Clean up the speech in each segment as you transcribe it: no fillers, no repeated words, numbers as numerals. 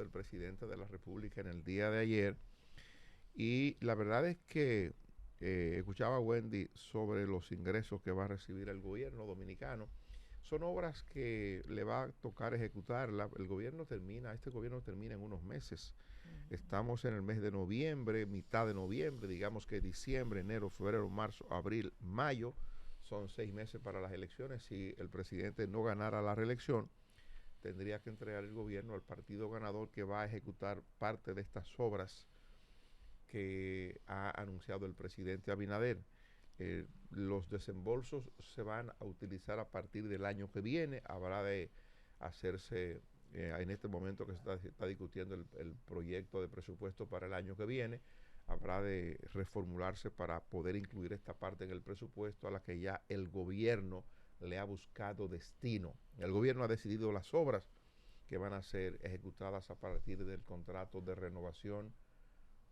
del presidente de la República en el día de ayer. Y la verdad es que escuchaba a Wendy sobre los ingresos que va a recibir el gobierno dominicano. Son obras que le va a tocar ejecutarla. Este gobierno termina en unos meses. Estamos en el mes de noviembre, mitad de noviembre, digamos que diciembre, enero, febrero, marzo, abril, mayo. Son 6 meses para las elecciones. Si el presidente no ganara la reelección, tendría que entregar el gobierno al partido ganador, que va a ejecutar parte de estas obras que ha anunciado el presidente Abinader. Los desembolsos se van a utilizar a partir del año que viene. Habrá de hacerse, en este momento que se está discutiendo el proyecto de presupuesto para el año que viene, habrá de reformularse para poder incluir esta parte en el presupuesto a la que ya el gobierno le ha buscado destino. El gobierno ha decidido las obras que van a ser ejecutadas a partir del contrato de renovación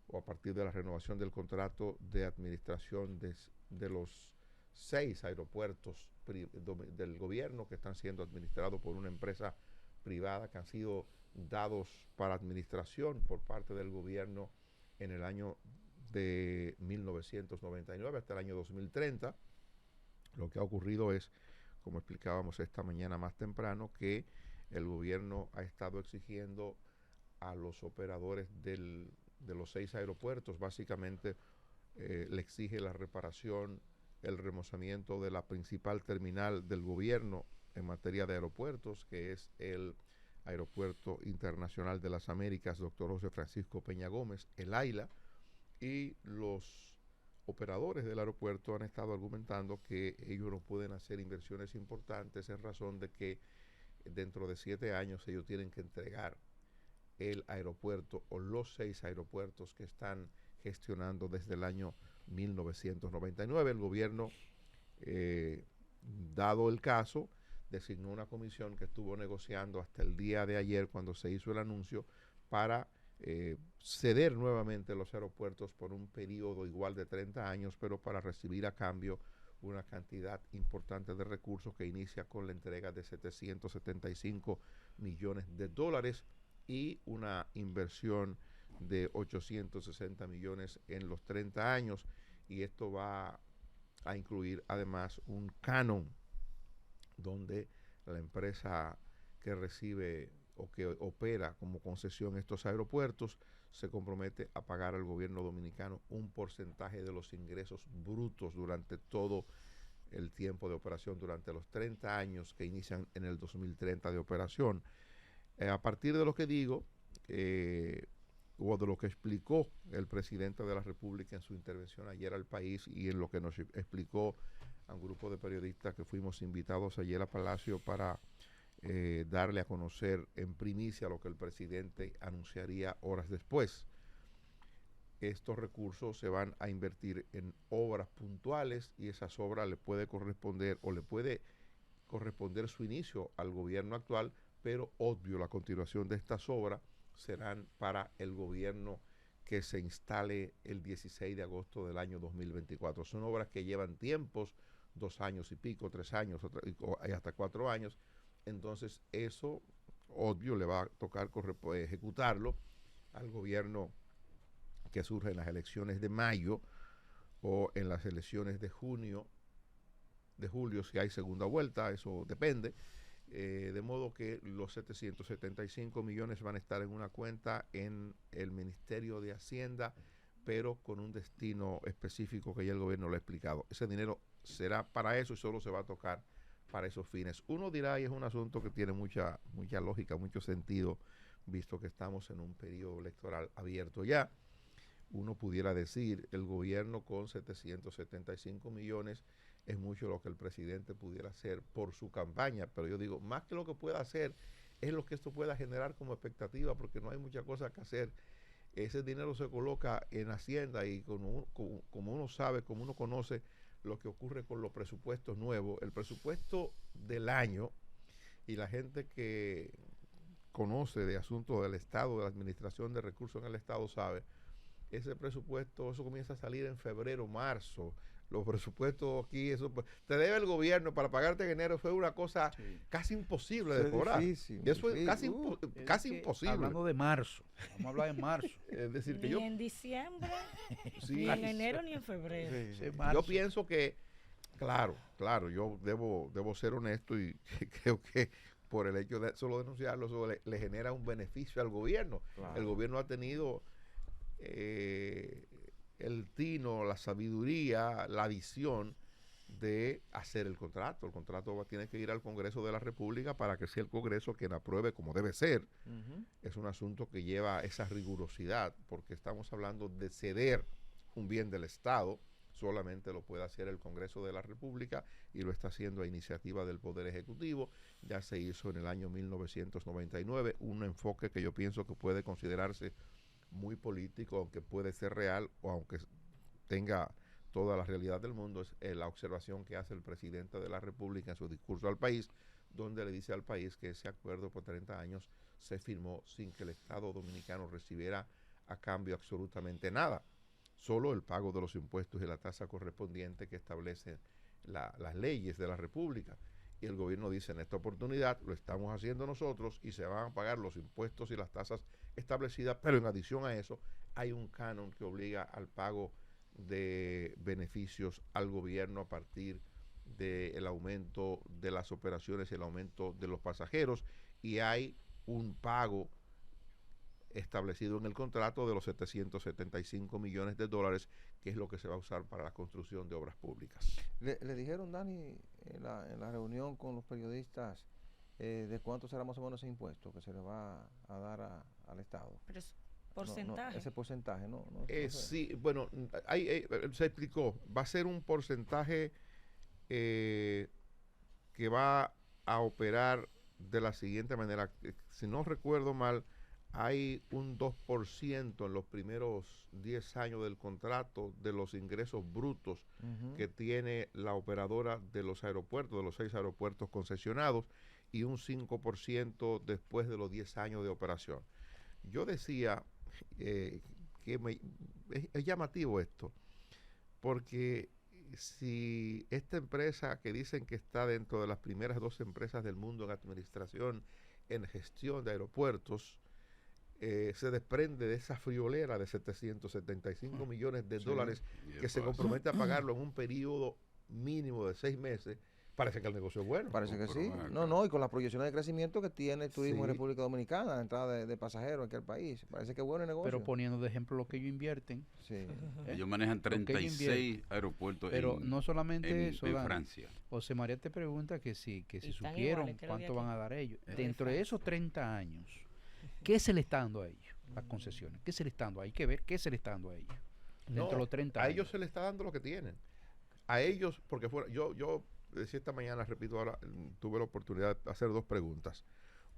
o a partir de la renovación del contrato de administración de los 6 aeropuertos del gobierno que están siendo administrados por una empresa privada, que han sido dados para administración por parte del gobierno en el año de 1999 hasta el año 2030. Lo que ha ocurrido es, como explicábamos esta mañana más temprano, que el gobierno ha estado exigiendo a los operadores de los 6 aeropuertos, básicamente le exige la reparación, el remozamiento de la principal terminal del gobierno en materia de aeropuertos, que es el Aeropuerto Internacional de las Américas, doctor José Francisco Peña Gómez, el AILA, y los operadores del aeropuerto han estado argumentando que ellos no pueden hacer inversiones importantes en razón de que dentro de 7 años ellos tienen que entregar el aeropuerto o los 6 aeropuertos que están gestionando desde el año 1999. El gobierno, dado el caso, designó una comisión que estuvo negociando hasta el día de ayer, cuando se hizo el anuncio, para ceder nuevamente los aeropuertos por un periodo igual de 30 años, pero para recibir a cambio una cantidad importante de recursos que inicia con la entrega de 775 millones de dólares y una inversión de 860 millones en los 30 años. Y esto va a incluir además un canon donde la empresa que recibe o que opera como concesión estos aeropuertos se compromete a pagar al gobierno dominicano un porcentaje de los ingresos brutos durante todo el tiempo de operación, durante los 30 años que inician en el 2030 de operación. A partir de lo que digo, o de lo que explicó el presidente de la República en su intervención ayer al país, y en lo que nos explicó a un grupo de periodistas que fuimos invitados ayer a Palacio para darle a conocer en primicia lo que el presidente anunciaría horas después. Estos recursos se van a invertir en obras puntuales, y esas obras le puede corresponder o le puede corresponder su inicio al gobierno actual, pero obvio la continuación de estas obras serán para el gobierno que se instale el 16 de agosto del año 2024. Son obras que llevan tiempos, 2 años y pico, 3 años y hasta 4 años. Entonces eso, obvio, le va a tocar ejecutarlo al gobierno que surge en las elecciones de mayo o en las elecciones de julio, si hay segunda vuelta, eso depende. De modo que los 775 millones van a estar en una cuenta en el Ministerio de Hacienda, pero con un destino específico que ya el gobierno lo ha explicado. Ese dinero será para eso y solo se va a tocar para esos fines. Uno dirá, y es un asunto que tiene mucha lógica, mucho sentido, visto que estamos en un periodo electoral abierto ya. Uno pudiera decir, el gobierno con 775 millones es mucho lo que el presidente pudiera hacer por su campaña, pero yo digo, más que lo que pueda hacer, es lo que esto pueda generar como expectativa, porque no hay mucha cosa que hacer. Ese dinero se coloca en Hacienda, y como uno sabe, como uno conoce lo que ocurre con los presupuestos nuevos, el presupuesto del año, y la gente que conoce de asuntos del Estado, de la administración de recursos en el Estado, sabe, ese presupuesto, eso comienza a salir en febrero, marzo, los presupuestos aquí, eso pues, te debe el gobierno para pagarte en enero, fue una cosa casi imposible de cobrar. Difícil, Eso es casi que imposible. Hablando de marzo, vamos a hablar de marzo. Es decir, que Ni yo, en diciembre, sí, ni en enero, ni en febrero. Ese marzo. yo pienso que, claro, yo debo ser honesto y creo que por el hecho de solo denunciarlo, eso le genera un beneficio al gobierno. Claro. El gobierno ha tenido el tino, la sabiduría, la visión de hacer el contrato. El contrato tiene que ir al Congreso de la República para que sea el Congreso quien apruebe como debe ser. Es un asunto que lleva esa rigurosidad, porque estamos hablando de ceder un bien del Estado. Solamente lo puede hacer el Congreso de la República y lo está haciendo a iniciativa del Poder Ejecutivo. Ya se hizo en el año 1999, un enfoque que yo pienso que puede considerarse muy político, aunque puede ser real o aunque tenga toda la realidad del mundo, es la observación que hace el presidente de la República en su discurso al país, donde le dice al país que ese acuerdo por 30 años se firmó sin que el Estado dominicano recibiera a cambio absolutamente nada, solo el pago de los impuestos y la tasa correspondiente que establecen las leyes de la República. Y el gobierno dice, en esta oportunidad lo estamos haciendo nosotros y se van a pagar los impuestos y las tasas establecidas, pero en adición a eso hay un canon que obliga al pago de beneficios al gobierno a partir del aumento de las operaciones y el aumento de los pasajeros, y hay un pago establecido en el contrato de los 775 millones de dólares, que es lo que se va a usar para la construcción de obras públicas. Le dijeron, Dani, en la reunión con los periodistas, de cuánto será más o menos ese impuesto que se le va a dar al Estado. Pero es porcentaje. Ese porcentaje, no Sí, bueno, se explicó, va a ser un porcentaje que va a operar de la siguiente manera. Si no recuerdo mal, hay un 2% en los primeros 10 años del contrato de los ingresos brutos que tiene la operadora de los aeropuertos, de los 6 aeropuertos concesionados, y un 5% después de los 10 años de operación. Yo decía que es llamativo esto, porque si esta empresa que dicen que está dentro de las primeras 2 empresas del mundo en administración, en gestión de aeropuertos, se desprende de esa friolera de 775 millones de dólares que se compromete a pagarlo en un periodo mínimo de 6 meses, parece que el negocio es bueno. Parece que sí. Y con las proyecciones de crecimiento que tiene el turismo en República Dominicana, la entrada de pasajeros aquí al país, parece que es bueno el negocio. Pero poniendo de ejemplo lo que ellos invierten. Sí. Ellos manejan 36 aeropuertos pero no solamente eso, en Francia. José María te pregunta que si están supieron iguales que los de cuánto aquí. van a dar ellos. Dentro de esos 30 años, ¿qué se le está dando a ellos? Las concesiones. ¿Qué se le está dando? Hay que ver qué se le está dando a ellos. Dentro de los 30 a años. ellos se les está dando lo que tienen. A ellos, porque yo decía esta mañana, repito ahora, tuve la oportunidad de hacer 2 preguntas.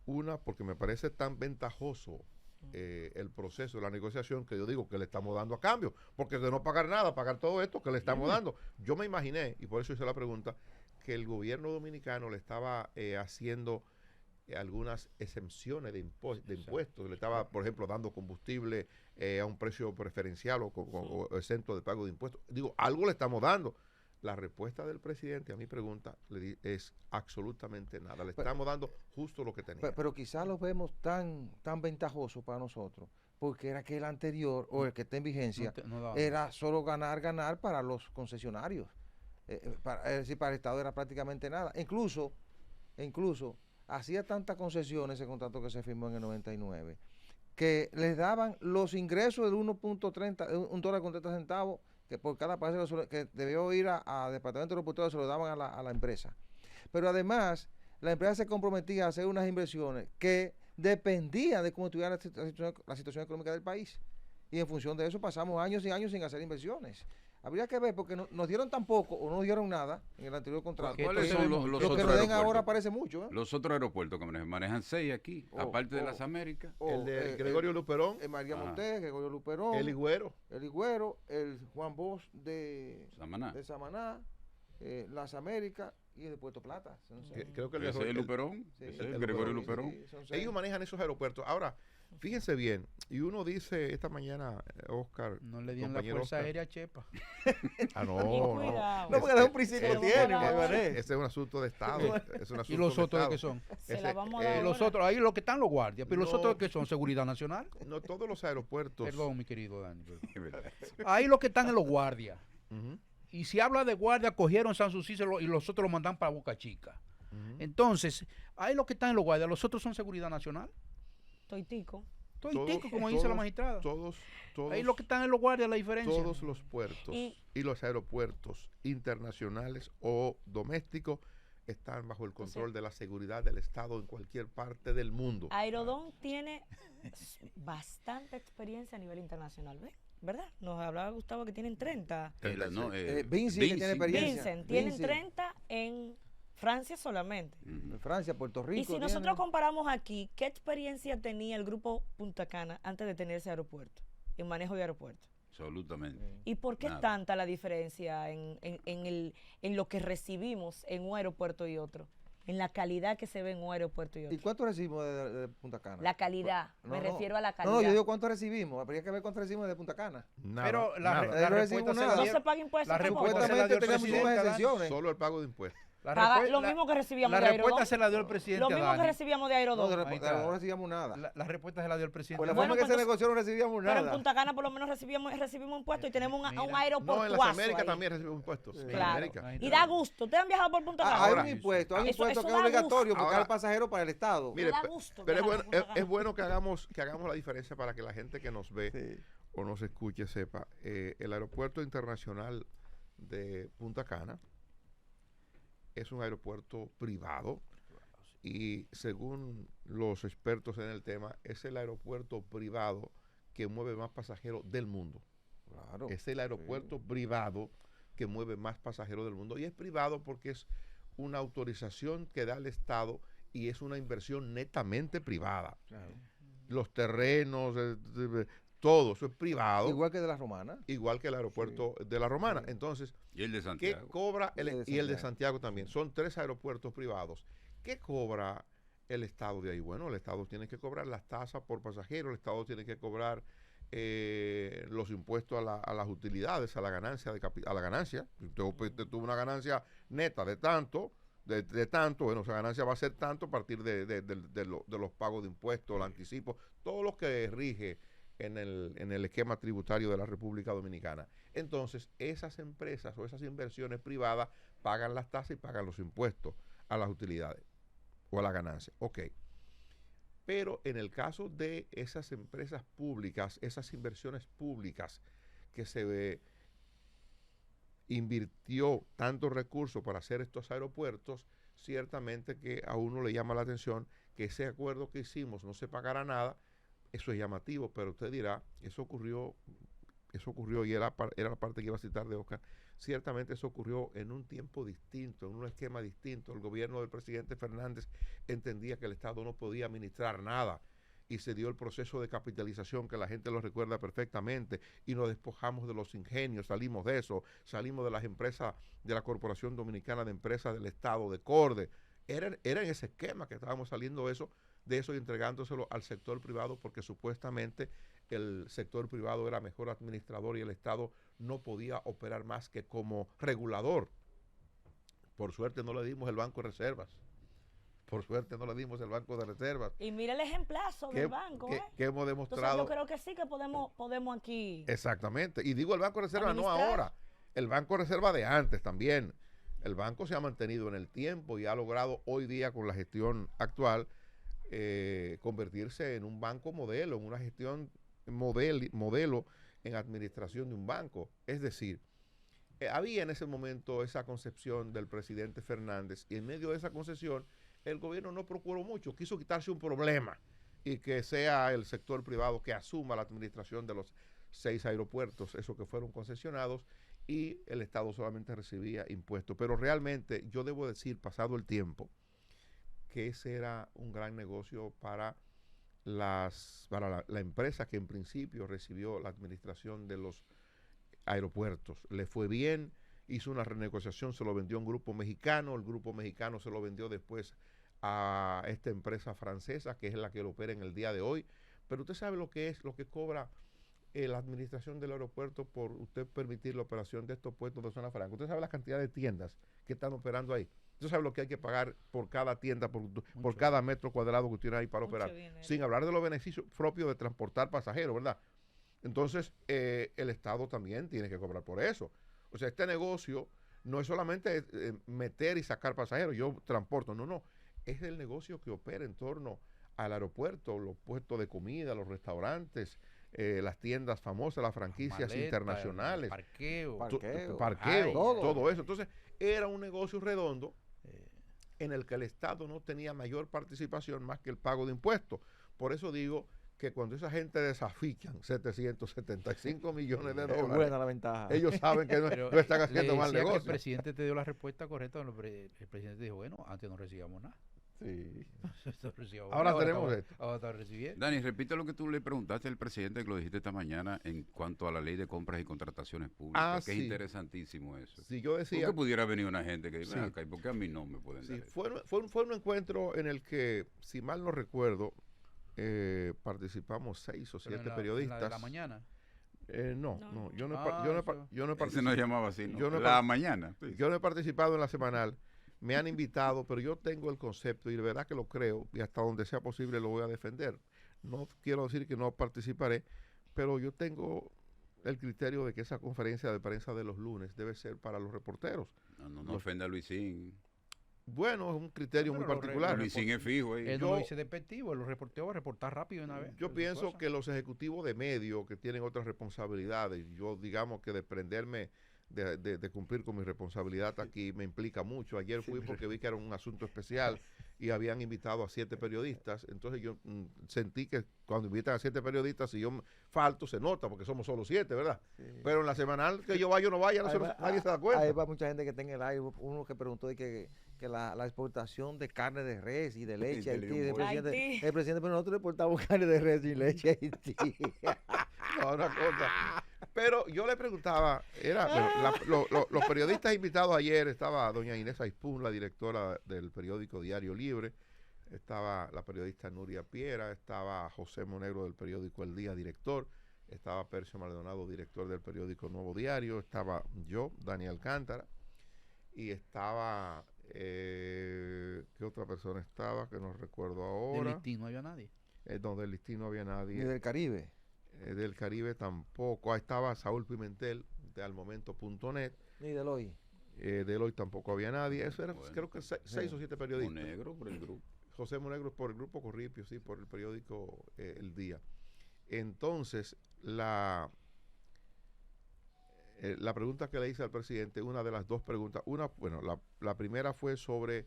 Una, porque me parece tan ventajoso el proceso de la negociación, que yo digo que le estamos dando a cambio, porque de no pagar nada, pagar todo esto que le estamos dando. Yo me imaginé, y por eso hice la pregunta, que el gobierno dominicano le estaba haciendo algunas exenciones de impuestos. Le estaba, por ejemplo, dando combustible a un precio preferencial o exento de pago de impuestos. Digo, algo le estamos dando. La respuesta del presidente a mi pregunta es absolutamente nada. Le estamos dando justo lo que tenía. Pero quizás lo vemos tan ventajoso para nosotros, porque era que el anterior, o el que está en vigencia, era solo ganar para los concesionarios. Es decir, para el Estado era prácticamente nada. Incluso hacía tantas concesiones ese contrato que se firmó en el 99, que les daban los ingresos del 1.30, $1 con 30 centavos, que por cada pasajero que debió ir a Departamento de Aeropuertos se lo daban a la empresa. Pero además, la empresa se comprometía a hacer unas inversiones que dependían de cómo estuviera la situación económica del país. Y en función de eso pasamos años y años sin hacer inversiones. Habría que ver, porque nos dieron tan poco o no nos dieron nada en el anterior contrato. ¿Cuáles son los lo otros que nos den aeropuertos? ahora parece mucho. Los otros aeropuertos que manejan 6 aquí, aparte de las Américas. El de Gregorio Luperón, el María Montes, Gregorio Luperón, el Higüero, el Juan Bosch de Samaná. Las Américas, y el de Puerto Plata. Creo que ese es el Luperón. Sí, Ese es el el Gregorio Luperón. Luperón. Ellos manejan esos aeropuertos. Ahora, fíjense bien, y uno dice esta mañana, Oscar, No le dieron la compañero Fuerza Oscar. Aérea a Chepa. Ah, Y no. cuidado. No, porque es un principio Ese- tiene, ese- Mané. Ese es un asunto de Estado. Es un ¿Y asunto los de otros de qué Estado. son? Se Ese- la vamos a dar Y los ahora. otros, ahí los que están los guardias, pero los No. otros que son seguridad nacional. No todos los aeropuertos. Perdón, mi querido Dani. perdón. Es verdad. Ahí los que están en los guardias. Ujú, Y si habla de guardia, cogieron Sanssouci y los otros lo mandan para Boca Chica. ujú. Entonces, ahí los que están en los guardias, los otros son seguridad nacional. Toitico. Toitico, como dice la magistrada. Todos, Ahí los que están en los guardias, la diferencia. todos los puertos Y- y los aeropuertos internacionales o domésticos están bajo el control de la seguridad del Estado en cualquier parte del mundo. Aerodón tiene bastante experiencia a nivel internacional, ¿ves? ¿Verdad? Nos hablaba Gustavo que tienen 30. Vinci, que tiene experiencia. Vincent, tienen Vinci. 30 en Francia solamente. En Francia, Puerto Rico. Y si nosotros comparamos aquí, ¿qué experiencia tenía el grupo Punta Cana antes de tener ese aeropuerto, en manejo de aeropuerto? Absolutamente. ¿Y por qué Nada. tanta la diferencia en lo que recibimos en un aeropuerto y otro? En la calidad que se ve en un aeropuerto y ¿Y otro. cuánto recibimos de Punta Cana? La calidad, No, me no. refiero a la No, calidad. no, yo digo cuánto recibimos. Habría que ver cuánto recibimos de Punta Cana. Nada, Pero la, nada. la No respuesta recibimos se la nada. no dio- se paga impuestos la tampoco. respuesta se la dio el Supuestamente tenemos presidente unas Adán. excepciones. Solo el pago de impuestos. La Paga respu- lo la- mismo que recibíamos la de respuesta Aerodón. se la dio el presidente Lo mismo que Adani. recibíamos de No, Aerodón. Ahí está. no recibíamos nada. La respuesta se la dio el presidente Por la Adani. forma que se pues, negoció no recibíamos Pero en nada. Punta Cana por lo menos recibimos impuestos y tenemos un Mira. aeropuerto. No, en las Américas también recibimos impuestos. En Claro. América. Ahí Y está. da gusto. ¿Ustedes han viajado por Punta Cana? Hay Ahora- un impuesto, hay un Eso- impuesto eso que da es obligatorio gusto. porque Ahora- al pasajero para el Estado. Mire, da gusto pero es viajar bueno, por Punta es Cana. bueno que hagamos la diferencia para que la gente que nos ve Sí. o nos escuche sepa. El aeropuerto internacional de Punta Cana es un aeropuerto privado y según los expertos en el tema, es el aeropuerto privado que mueve más pasajeros del mundo. Claro. Es el aeropuerto privado que mueve más pasajeros del mundo. Y es privado porque es una autorización que da el Estado y es una inversión netamente privada. Claro. Los terrenos, todo eso es privado, Igual que de la romana. igual que el aeropuerto de la Romana. Entonces, Y el de ¿qué Santiago. cobra Y el de y el de Santiago. Santiago también? Son 3 aeropuertos privados. ¿Qué cobra el Estado de ahí? Bueno, el Estado tiene que cobrar las tasas por pasajero, el Estado tiene que cobrar los impuestos a las utilidades, a la ganancia. A la ganancia. Si usted tuvo una ganancia neta de tanto, bueno, esa ganancia va a ser tanto a partir de los pagos de impuestos, el anticipo, todo lo que rige en el esquema tributario de la República Dominicana. Entonces, esas empresas o esas inversiones privadas pagan las tasas y pagan los impuestos a las utilidades o a la ganancia. Ok. Pero en el caso de esas empresas públicas, esas inversiones públicas que se invirtió tantos recursos para hacer estos aeropuertos, ciertamente que a uno le llama la atención que ese acuerdo que hicimos no se pagará nada. Eso es llamativo, pero usted dirá, eso ocurrió y era la parte que iba a citar de Oscar. Ciertamente eso ocurrió en un tiempo distinto, en un esquema distinto. El gobierno del presidente Fernández entendía que el Estado no podía administrar nada y se dio el proceso de capitalización que la gente lo recuerda perfectamente y nos despojamos de los ingenios, salimos de eso, salimos de las empresas de la Corporación Dominicana de Empresas del Estado, de CORDE. Era en ese esquema que estábamos saliendo de eso y entregándoselo al sector privado porque supuestamente el sector privado era mejor administrador y el Estado no podía operar más que como regulador. Por suerte no le dimos el Banco de Reservas. Por suerte no le dimos el Banco de Reservas. Y mira el ejemplazo del banco, ¿eh? Que hemos Entonces demostrado. yo creo que sí que podemos aquí. Exactamente. Y digo el Banco de Reserva no administrar. ahora. El Banco de Reserva de antes también. El banco se ha mantenido en el tiempo y ha logrado hoy día con la gestión actual convertirse en un banco modelo, en una gestión modelo en administración de un banco. Es decir, había en ese momento esa concepción del presidente Fernández y en medio de esa concesión el gobierno no procuró mucho, quiso quitarse un problema y que sea el sector privado que asuma la administración de los 6 aeropuertos, esos que fueron concesionados, y el Estado solamente recibía impuestos. Pero realmente yo debo decir, pasado el tiempo, que ese era un gran negocio para la empresa que en principio recibió la administración de los aeropuertos. Le fue bien, hizo una renegociación, se lo vendió a un grupo mexicano, el grupo mexicano se lo vendió después a esta empresa francesa, que es la que lo opera en el día de hoy. Pero usted sabe lo que cobra la administración del aeropuerto por usted permitir la operación de estos puestos de zona franca. Usted sabe la cantidad de tiendas que están operando ahí. Usted sabe lo que hay que pagar por cada tienda, por cada metro cuadrado que tiene ahí para operar. Sin hablar de los beneficios propios de transportar pasajeros, ¿verdad? Entonces, el Estado también tiene que cobrar por eso. O sea, este negocio no es solamente meter y sacar pasajeros, yo transporto, no. Es el negocio que opera en torno al aeropuerto, los puestos de comida, los restaurantes, las tiendas famosas, las franquicias maleta, internacionales, parqueo, todo eso. Entonces, era un negocio redondo en el que el Estado no tenía mayor participación más que el pago de impuestos. Por eso digo que cuando esa gente desafican 775 millones de dólares, buena la ventaja. Ellos saben que no están haciendo mal negocio. El presidente te dio la respuesta correcta. El presidente dijo, bueno, antes no recibíamos nada. Sí. ahora tenemos esto. Ahora estamos recibiendo. Dani, repite lo que tú le preguntaste al presidente, que lo dijiste esta mañana, en cuanto a la ley de compras y contrataciones públicas, que es interesantísimo eso. Sí, yo decía... ¿Por qué pudiera venir una gente que diga, acá, ¿por qué a mí no me pueden dar eso? Fue un encuentro en el que, si mal no recuerdo, participamos 6 o 7 periodistas. ¿En la mañana? No, yo no he participado. Ese no llamaba así, ¿no? Mañana. Sí. Yo no he participado en la semanal. Me han invitado, pero yo tengo el concepto y de verdad que lo creo y hasta donde sea posible lo voy a defender. No quiero decir que no participaré, pero yo tengo el criterio de que esa conferencia de prensa de los lunes debe ser para los reporteros. No ofenda a Luisín. Bueno, es un criterio muy particular. Luisín es fijo ahí. Él no lo dice despectivo, los reporteros van a reportar rápido una vez. Yo pienso que los ejecutivos de medios que tienen otras responsabilidades, yo digamos que desprenderme de cumplir con mi responsabilidad aquí me implica mucho. Ayer fui porque vi que era un asunto especial y habían invitado a 7 periodistas, entonces yo sentí que cuando invitan a 7 periodistas, si yo falto, se nota porque somos solo 7, ¿verdad? Sí. Pero en la semanal que yo vaya o no vaya, nadie se da cuenta. Hay mucha gente que está en el aire, uno que preguntó de que la exportación de carne de res y de leche a Haití, el presidente, pero nosotros exportamos carne de res y leche a Haití. No, una cosa. Pero yo le preguntaba, los periodistas invitados ayer, estaba doña Inés Aispun, la directora del periódico Diario Libre, estaba la periodista Nuria Piera, estaba José Monegro del periódico El Día, director, estaba Percio Maldonado, director del periódico Nuevo Diario, estaba yo, Daniel Alcántara, y estaba, ¿qué otra persona estaba? Que no recuerdo ahora. ¿Del Listín no había nadie? Del Listín no había nadie. ¿Ni del Caribe? Del Caribe tampoco. Ahí estaba Saúl Pimentel de almomento.net. Ni del Hoy. Del Hoy tampoco había nadie. Eso era, creo que 6 o 7 periodistas. Monegro por el grupo. José Monegro por el grupo Corripio, sí, por el periódico El Día. Entonces, la pregunta que le hice al presidente, una de las dos preguntas, la primera fue sobre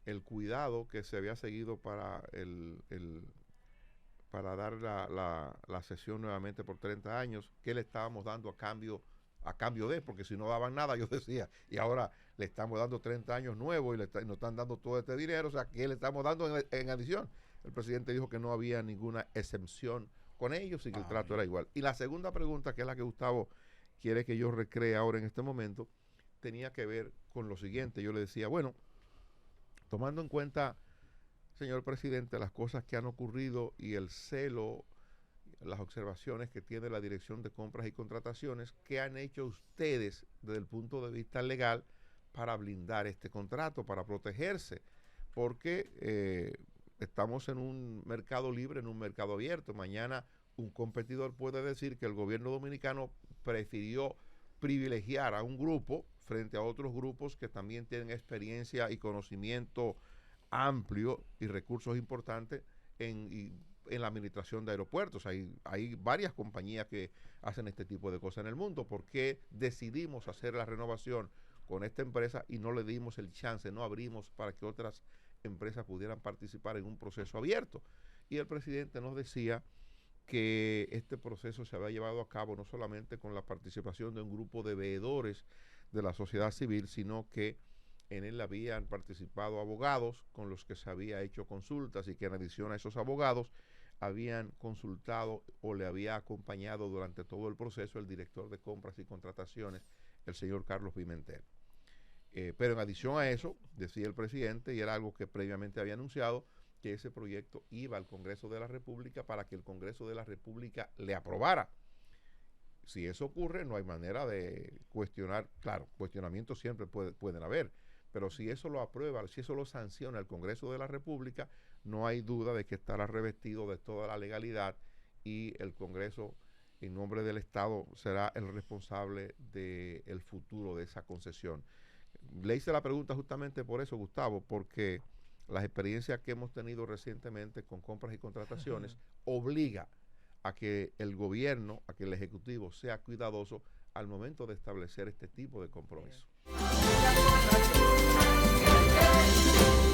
el cuidado que se había seguido para para dar la sesión nuevamente por 30 años, ¿qué le estábamos dando a cambio de? Porque si no daban nada, yo decía, y ahora le estamos dando 30 años nuevos y nos están dando todo este dinero, o sea, ¿qué le estamos dando en adición? El presidente dijo que no había ninguna exención con ellos y que el trato era igual. Y la segunda pregunta, que es la que Gustavo quiere que yo recree ahora en este momento, tenía que ver con lo siguiente. Yo le decía, bueno, tomando en cuenta, señor presidente, las cosas que han ocurrido y el celo, las observaciones que tiene la Dirección de Compras y Contrataciones, ¿qué han hecho ustedes desde el punto de vista legal para blindar este contrato, para protegerse? Porque estamos en un mercado libre, en un mercado abierto. Mañana un competidor puede decir que el gobierno dominicano prefirió privilegiar a un grupo frente a otros grupos que también tienen experiencia y conocimiento amplio y recursos importantes en la administración de aeropuertos. Hay varias compañías que hacen este tipo de cosas en el mundo. ¿Por qué decidimos hacer la renovación con esta empresa y no le dimos el chance, no abrimos para que otras empresas pudieran participar en un proceso abierto? Y el presidente nos decía que este proceso se había llevado a cabo no solamente con la participación de un grupo de veedores de la sociedad civil, sino que en él habían participado abogados con los que se había hecho consultas y que en adición a esos abogados habían consultado o le había acompañado durante todo el proceso el director de compras y contrataciones, el señor Carlos Pimentel. Pero en adición a eso, decía el presidente, y era algo que previamente había anunciado, que ese proyecto iba al Congreso de la República para que el Congreso de la República le aprobara. Si eso ocurre, no hay manera de cuestionar, claro, cuestionamientos siempre pueden haber, pero si eso lo aprueba, si eso lo sanciona el Congreso de la República, no hay duda de que estará revestido de toda la legalidad y el Congreso, en nombre del Estado, será el responsable del futuro de esa concesión. Le hice la pregunta justamente por eso, Gustavo, porque las experiencias que hemos tenido recientemente con compras y contrataciones obliga a que el gobierno, a que el Ejecutivo sea cuidadoso al momento de establecer este tipo de compromiso.